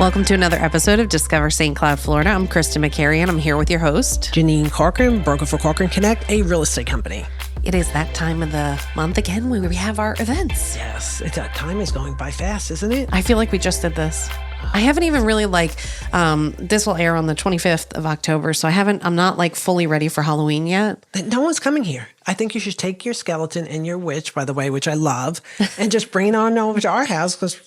Welcome to another episode of Discover St. Cloud, Florida. I'm Kristen McCary, and I'm here with your host, Janine Corcoran, broker for Corcoran Connect, a real estate company. It is that time of the month again when we have our events. Yes, that time is going by fast, isn't it? I feel like we just did this. I haven't even really this will air on the 25th of October, so I'm not fully ready for Halloween yet. No one's coming here. I think you should take your skeleton and your witch, by the way, which I love, and just bring it on over to our house because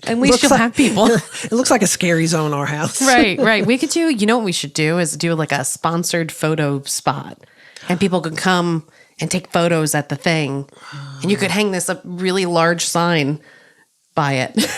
at least you'll have people. It looks like a scary zone, our house. Right. We could do, what we should do is do like a sponsored photo spot, and people could come and take photos at the thing, and you could hang this up really large sign by it.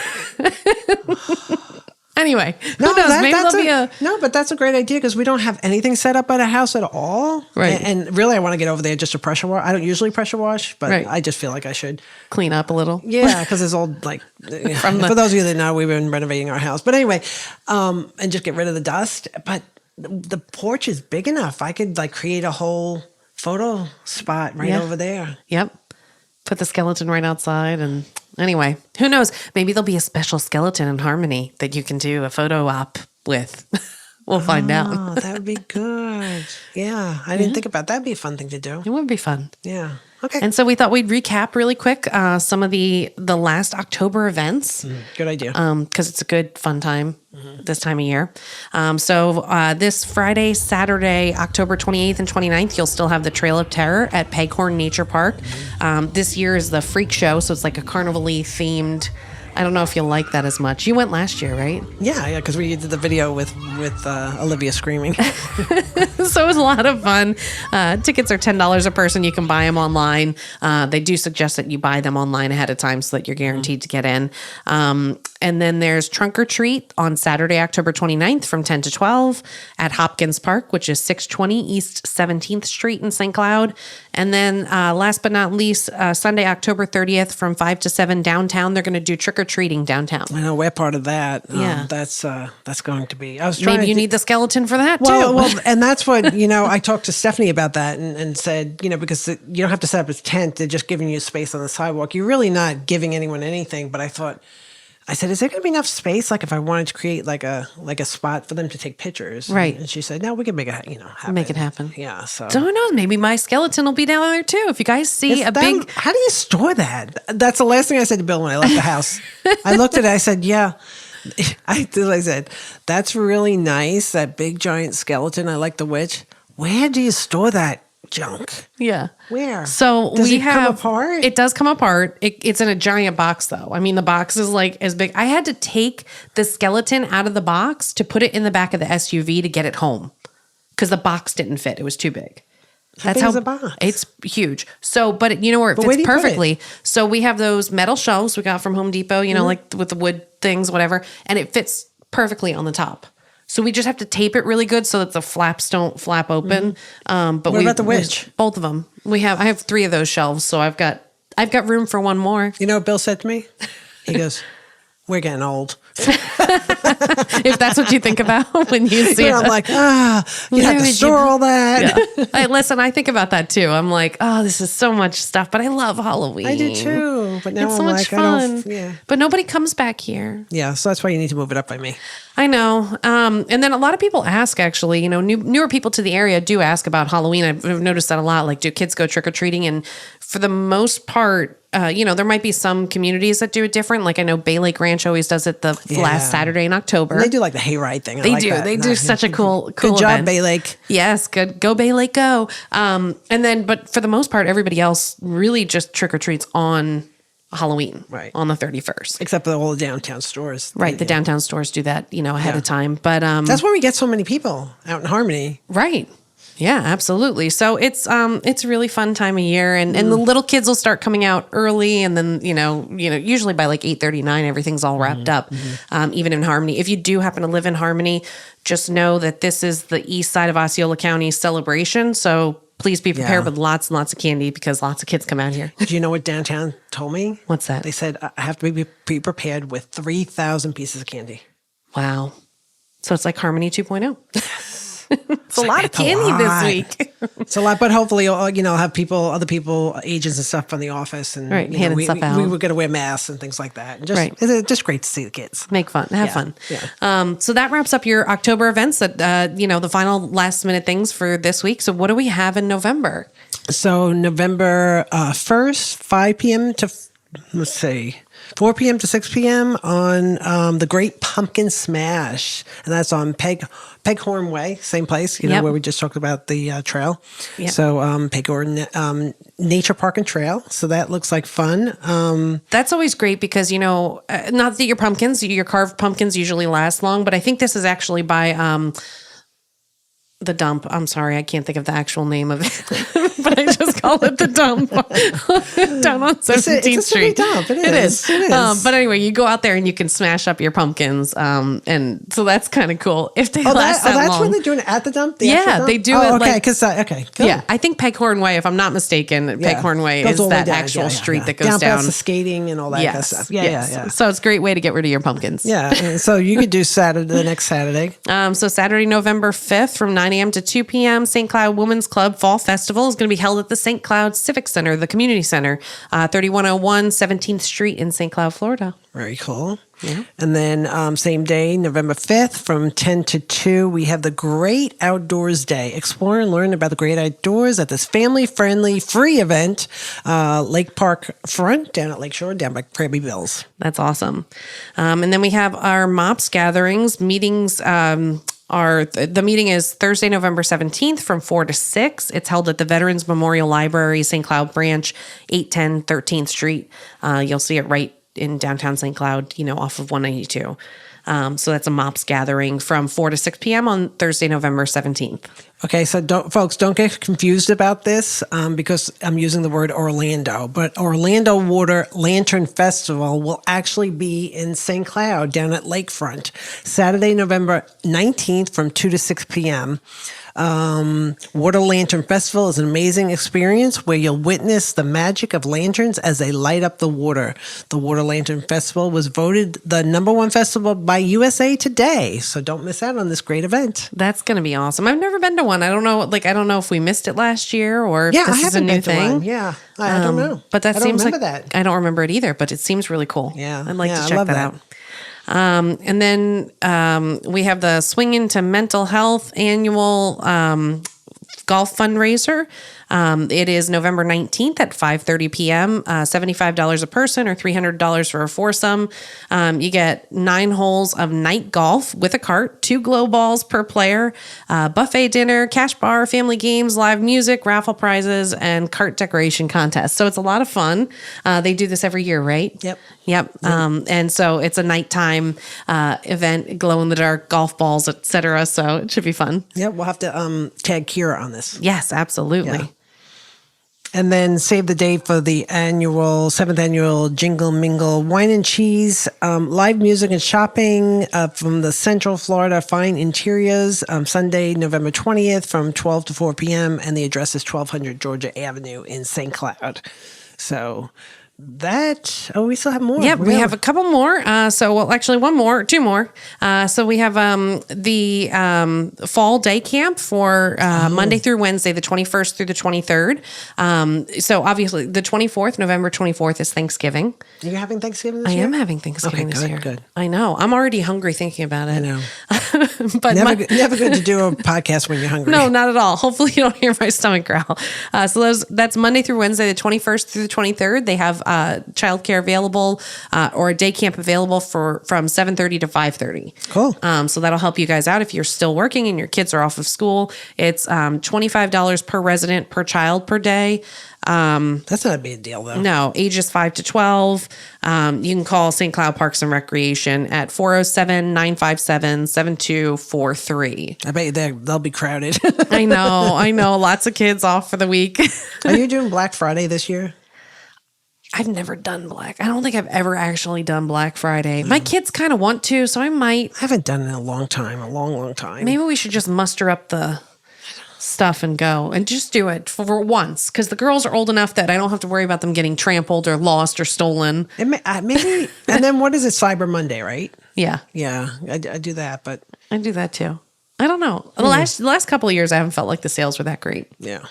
Anyway, who knows? Maybe there'll be a... No, but that's a great idea because we don't have anything set up at a house at all. Right. And really, I want to get over there just to pressure wash. I don't usually pressure wash, but right. I just feel like I should. Clean up a little. Yeah, because it's old, for those of you that know, we've been renovating our house. But anyway, and just get rid of the dust. But the porch is big enough. I could create a whole photo spot right over there. Yep. Put the skeleton right outside. And anyway, who knows? Maybe there'll be a special skeleton in Harmony that you can do a photo op with. We'll find out. Oh, that would be good. Yeah. I didn't think about that. That'd be a fun thing to do. It would be fun. Yeah. Okay. And so we thought we'd recap really quick some of the last October events. Good idea. Because it's a good, fun time this time of year. So this Friday, Saturday, October 28th and 29th, you'll still have the Trail of Terror at Peghorn Nature Park. This year is the Freak Show, so it's like a carnival-y themed. I don't know if you'll like that as much. You went last year, right? Yeah, because we did the video with Olivia screaming. So it was a lot of fun. Tickets are $10 a person. You can buy them online. They do suggest that you buy them online ahead of time so that you're guaranteed to get in. And then there's Trunk or Treat on Saturday, October 29th from 10 to 12 at Hopkins Park, which is 620 East 17th Street in St. Cloud. And then last but not least, Sunday, October 30th from 5 to 7 downtown. They're going to do Trick or Treating downtown. I know we're part of that. Yeah. That's going to be. I was trying. Maybe you need the skeleton for that too. Well, and that's what I talked to Stephanie about that and said because you don't have to set up a tent; they're just giving you space on the sidewalk. You're really not giving anyone anything. But I said, is there going to be enough space? If I wanted to create like a spot for them to take pictures, right? And she said, no, we can make it, happen. Make it happen. Yeah. So who knows? Maybe my skeleton will be down there too. If you guys see big, how do you store that? That's the last thing I said to Bill when I left the house. I looked at it. I said, yeah. I said, that's really nice. That big giant skeleton. I like the witch. Where do you store that junk? Yeah. Where? So does it come apart? It does come apart. It's in a giant box though. I mean, the box is as big. I had to take the skeleton out of the box to put it in the back of the SUV to get it home because the box didn't fit. It was too big. That's how big is the box? It's huge. So, but you know where it fits perfectly. So we have those metal shelves we got from Home Depot, with the wood things, whatever, and it fits perfectly on the top. So we just have to tape it really good so that the flaps don't flap open. But what about the witch? Both of them. I have 3 of those shelves, so I've got room for one more. You know what Bill said to me? He goes, "We're getting old." If that's what you think about when you see it. I'm like, you have to store all that. Yeah. Listen, I think about that too. I'm like, this is so much stuff, but I love Halloween. I do too. But now it's so much fun. Yeah. But nobody comes back here. Yeah, so that's why you need to move it up by me. I know. And then a lot of people ask, actually, newer people to the area do ask about Halloween. I've noticed that a lot. Do kids go trick-or-treating? And for the most part, there might be some communities that do it different. I know Bay Lake Ranch always does it the last Saturday in October. And they do the hayride thing. They do. They do such a cool Good job, event. Bay Lake. Yes, good. Go Bay Lake, go. But for the most part, everybody else really just trick-or-treats on Halloween, right, on the 31st. Except for all the downtown stores. Right, the downtown stores do that, ahead of time. But that's why we get so many people out in Harmony. Right. Yeah, absolutely. So it's a really fun time of year, and the little kids will start coming out early, and then usually by 8:39 everything's all wrapped up. Even in Harmony, if you do happen to live in Harmony, just know that this is the east side of Osceola County celebration. So please be prepared with lots and lots of candy because lots of kids come out here. Do you know what downtown told me? What's that? They said I have to be prepared with 3,000 pieces of candy. Wow. So it's like Harmony 2.0. Yes. It's a lot of It's a candy this lot. week. It's a lot, but hopefully, I'll have other people, agents and stuff from the office, and Right, handing stuff out. we were going to wear masks and things like that. And just, Right. it's just great to see the kids. Make fun, have Yeah, fun. yeah. So that wraps up your October events. That the final last minute things for this week. So what do we have in November? So November 1st, 5 p.m. to, 4 p.m. to 6 p.m. on the Great Pumpkin Smash. And that's on Peghorn Way, same place, Yep. where we just talked about the trail. Yep. So Peghorn Nature Park and Trail. So that looks like fun. That's always great because, not that your carved pumpkins usually last long, but I think this is actually by the dump. I'm sorry, I can't think of the actual name of it, but I just call it the dump down on 17th it's a Street. dump. It It is. is. But anyway, you go out there and you can smash up your pumpkins, and so that's kind of cool if they last that that's long. when they're doing it at the dump? Yeah, actual dump? they do oh, it okay, like- because, cool. Yeah, I think Peghorn Way, if I'm not mistaken, Peghorn Way Goes is all the way that down. actual Yeah, street yeah. that goes down. past the skating and all that kind of Yes, stuff. Yeah, yes. yeah. So it's a great way to get rid of your pumpkins. Yeah, and so you could do the next Saturday. So Saturday, November 5th from 9 a.m. to 2 p.m., St. Cloud Women's Club Fall Festival is going to be held at the St. Cloud Civic Center, the community center, 3101 17th Street in St. Cloud, Florida. Very cool. Yeah. And then same day, November 5th from 10 to 2, we have the Great Outdoors Day. Explore and learn about the great outdoors at this family-friendly free event, Lake Park Front down at Lakeshore, down by Krabby Bill's. That's awesome. And then we have our MOPS gatherings, meetings. The meeting is Thursday, November 17th from 4 to 6. It's held at the Veterans Memorial Library, St. Cloud Branch, 810 13th Street. You'll see it right in downtown St. Cloud, off of 192. So that's a MOPS gathering from 4 to 6 p.m. on Thursday, November 17th. Okay, so don't get confused about this because I'm using the word Orlando, but Orlando Water Lantern Festival will actually be in St. Cloud down at Lakefront, Saturday, November 19th from 2 to 6 p.m. Water Lantern Festival is an amazing experience where you'll witness the magic of lanterns as they light up the water. The Water Lantern Festival was voted the #1 festival by USA Today, so don't miss out on this great event. That's going to be awesome. I've never been to one. I don't know if we missed it last year or if Yeah, this I is a haven't new been to thing. one. Yeah, I don't know. But that I seems don't like remember that. I don't remember it either, but it seems really cool. Yeah. I'd like Yeah, to I check love that that. out. And then we have the Swing Into Mental Health annual golf fundraiser. It is November 19th at 5:30 p.m., $75 a person or $300 for a foursome. You get 9 holes of night golf with a cart, 2 glow balls per player, buffet dinner, cash bar, family games, live music, raffle prizes, and cart decoration contest. So it's a lot of fun. They do this every year, right? Yep. And so it's a nighttime event, glow in the dark golf balls, etc. So it should be fun. Yeah, we'll have to tag Kira on this. Yes, absolutely. Yeah. And then save the date for the 7th annual Jingle Mingle Wine and Cheese, live music and shopping from the Central Florida Fine Interiors, Sunday, November 20th from 12 to 4 p.m. And the address is 1200 Georgia Avenue in St. Cloud. So we still have more. Yep, we have a couple more. Actually, two more. So we have the fall day camp for Monday through Wednesday, the 21st through the 23rd. So obviously, the 24th, November 24th, is Thanksgiving. You're having Thanksgiving this I year? am having Thanksgiving this good, year. good. I know. I'm already hungry thinking about it. I know. But Never good to do a podcast when you're hungry. No, not at all. Hopefully you don't hear my stomach growl. That's Monday through Wednesday, the 21st through the 23rd. They have childcare available or a day camp available from 7:30 to 5:30. Cool. So that'll help you guys out if you're still working and your kids are off of school. It's $25 per resident per child per day. That's not a big deal, though. No, ages 5 to 12. You can call St. Cloud Parks and Recreation at 407-957-7243. I bet they'll be crowded. I know. Lots of kids off for the week. Are you doing Black Friday this year? I've never done Black. I don't think I've ever actually done Black Friday. My kids kind of want to, so I might. I haven't done it in a long time. Maybe we should just muster up the stuff and go and just do it for once, because the girls are old enough that I don't have to worry about them getting trampled or lost or stolen. Maybe. And then what is it? Cyber Monday, right? Yeah, Yeah, I do that, but I do that too. I don't know. The last couple of years, I haven't felt like the sales were that great. Yeah.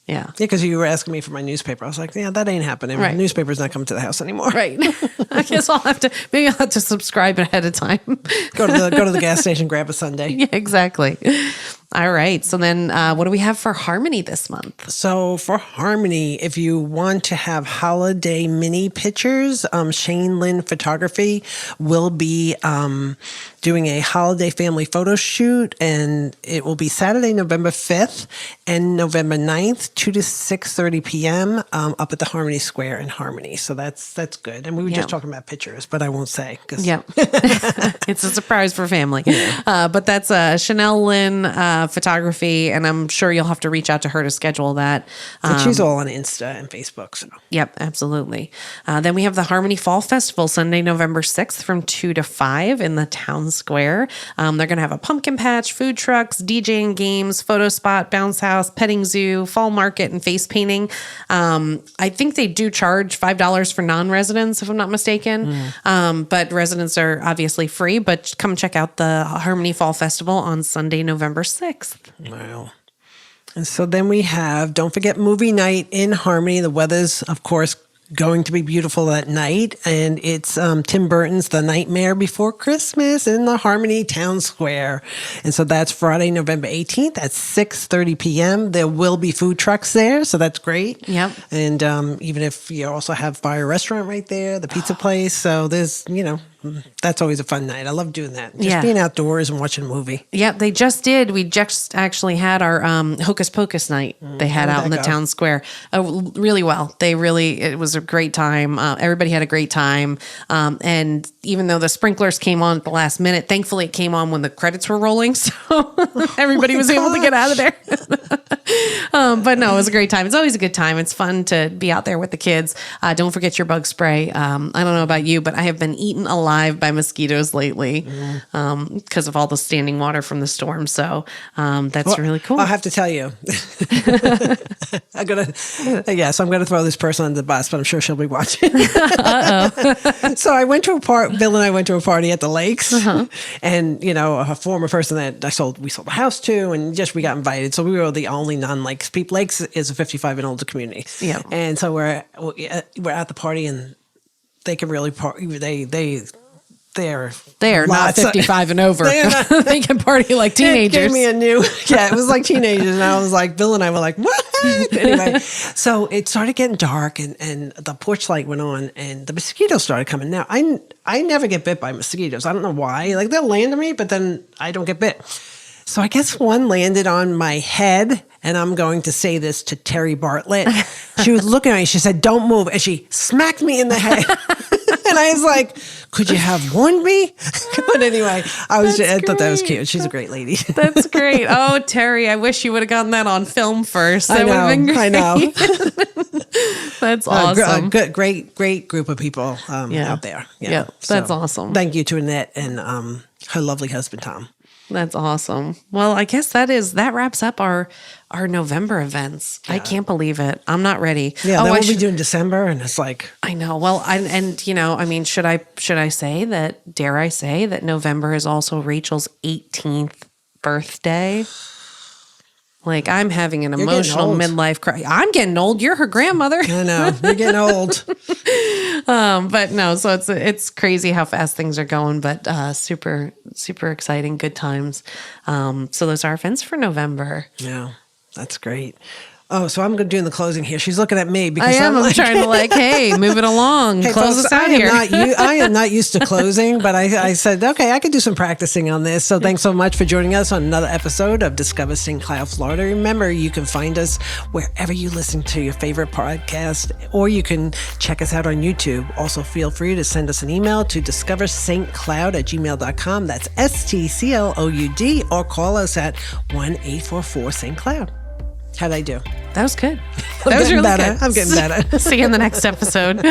Yeah. Because you were asking me for my newspaper. I was like, yeah, that ain't happening. Right. The newspaper's not coming to the house anymore. Right. I guess I'll have to subscribe ahead of time. Go to the gas station, grab a sundae. Yeah, exactly. All right. So then what do we have for Harmony this month? So for Harmony, if you want to have holiday mini pictures, Shane Lynn Photography will be doing a holiday family photo shoot, and it will be Saturday, November 5th and November 9th, 2 to 6:30 p.m. Up at the Harmony Square in Harmony. So that's good. And we were just talking about pictures, but I won't say. Yeah. It's a surprise for family. But that's Chanel Lynn Photography, and I'm sure you'll have to reach out to her to schedule that. And she's all on Insta and Facebook. So. Yep, absolutely. Then we have the Harmony Fall Festival, Sunday, November 6th from 2 to 5 in the town square. They're going to have a pumpkin patch, food trucks, DJing games, photo spot, bounce house, petting zoo, fall market, and face painting. I think they do charge $5 for non-residents, if I'm not mistaken. But residents are obviously free, but come check out the Harmony Fall Festival on Sunday, November 6th. Wow. And so then we have, don't forget, movie night in Harmony. The weather's, of course, going to be beautiful that night. And it's Tim Burton's The Nightmare Before Christmas in the Harmony Town Square. And so that's Friday, November 18th at 6:30 p.m. There will be food trucks there, so that's great. Yep. And even if you also have Fire Restaurant right there, the pizza place. So there's, that's always a fun night. I love doing that. Just being outdoors and watching a movie. Yeah, they just did. We just actually had our Hocus Pocus night. They had out in the town square. Really well. It was a great time. Everybody had a great time. And even though the sprinklers came on at the last minute, thankfully it came on when the credits were rolling. So everybody was able to get out of there. But no, it was a great time. It's always a good time. It's fun to be out there with the kids. Don't forget your bug spray. I don't know about you, but I have been eaten alive by mosquitoes lately because of all the standing water from the storm. So that's really cool. I'll have to tell you. I'm going to throw this person under the bus, but I'm sure she'll be watching. So Bill and I went to a party at the lakes, and a former person that we sold a house to, and we got invited. So we were the only non-lakes people. Lakes is a 55 and older community. Yeah. And so we're at the party, and they can really party. They're not 55 and over. They can party like teenagers. It gave me it was like teenagers. And I was like, Bill and I were like, what? Anyway, so it started getting dark, and the porch light went on, and the mosquitoes started coming. Now, I never get bit by mosquitoes. I don't know why. Like, they'll land on me, but then I don't get bit. So I guess one landed on my head, and I'm going to say this to Terry Bartlett. She was looking at me. She said, "Don't move," and she smacked me in the head. And I was like, "Could you have warned me?" But anyway, I thought that was cute. She's a great lady. That's great. Oh, Terry, I wish you would have gotten that on film first. That would have been great. I know. That's awesome. Great group of people out there. Yeah, that's awesome. Thank you to Annette and her lovely husband, Tom. That's awesome. Well, I guess that wraps up our November events. Yeah. I can't believe it. I'm not ready. Yeah, we'll be doing December, and it's like, I know. Well, should I say that? Dare I say that November is also Rachel's 18th birthday? Like, I'm having an emotional midlife crisis. I'm getting old. You're her grandmother. I know. You're getting old. But no, so it's crazy how fast things are going, but super, super exciting, good times. So those are our events for November. Yeah, that's great. Oh, so I'm doing the closing here. She's looking at me because I'm trying to hey, move it along. Hey, close folks, us out here. I am not used to closing, but I said, okay, I could do some practicing on this. So thanks so much for joining us on another episode of Discover St. Cloud, Florida. Remember, you can find us wherever you listen to your favorite podcast, or you can check us out on YouTube. Also, feel free to send us an email to discoverstcloud@gmail.com. That's STCLOUD, or call us at 1-844-ST-CLOUD. How'd I do? That was good. That was really better. good. I'm getting better. See you in the next episode.